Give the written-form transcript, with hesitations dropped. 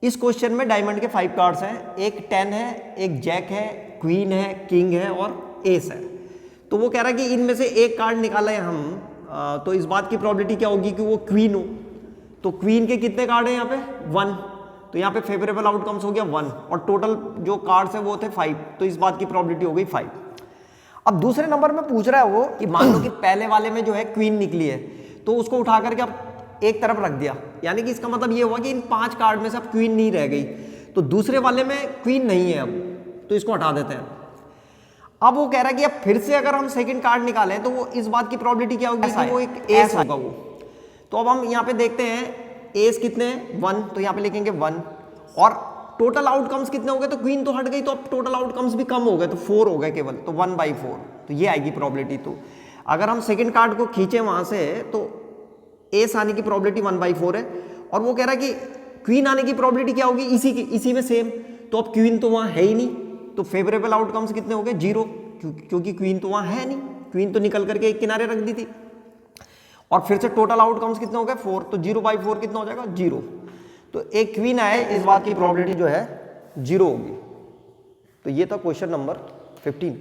इस क्वेश्चन में डायमंड के 5 कार्ड्स हैं, एक 10 है, एक जैक है, क्वीन है, किंग है और एस है। तो वो कह रहा है कि इनमें से एक कार्ड निकाला है हम, तो इस बात की प्रोबेबिलिटी क्या होगी कि वो क्वीन हो। तो क्वीन के कितने कार्ड हैं यहाँ पे 1, तो यहाँ पे फेवरेबल आउटकम्स हो गया 1 और टोटल जो कार्ड्स हैं वो थे 5, तो इस बात की प्रोबेबिलिटी हो गई 5। अब दूसरे नंबर में पूछ रहा है वो कि मान लो कि पहले वाले में जो है क्वीन निकली है, तो उसको उठा करके अब एक तरफ रख दिया, यानी कि इसका मतलब ये हुआ कि इन 5 कार्ड में से अब क्वीन नहीं रह गई, तो दूसरे वाले में क्वीन नहीं है अब, तो इसको हटा देते हैं। अब वो कह रहा है कि अब फिर से अगर हम सेकंड कार्ड निकालें तो वो इस बात की प्रोबेबिलिटी क्या होगी कि वो एक एस होगा वो। तो अब हम यहाँ पे देखते हैं एस कितने हैं 1, तो यहाँ पे लिखेंगे 1 और टोटल आउटकम्स कितने हो गए, तो क्वीन तो हट गई, तो अब टोटल आउटकम्स भी कम हो गए, तो 4 हो गए केवल, तो 1/4, तो ये आएगी प्रोबेबिलिटी। तो अगर हम सेकंड कार्ड को खींचे वहां से तो एस आने की प्रोबेबिलिटी 1/4 है, और वो कह रहा है कि क्वीन आने की प्रोबेबिलिटी क्या होगी इसी में सेम, तो अब क्वीन तो वहां है ही नहीं, तो फेवरेबल आउटकम्स कितने हो गए 0, क्योंकि क्वीन तो वहां है नहीं, क्वीन तो निकल करके एक किनारे रख दी थी। और फिर से टोटल आउटकम्स कितने हो गए 4, तो 0/4 कितना हो जाएगा 0, तो एक क्वीन आए इस बात की प्रोबेबिलिटी जो है 0 होगी। तो ये था क्वेश्चन नंबर 15।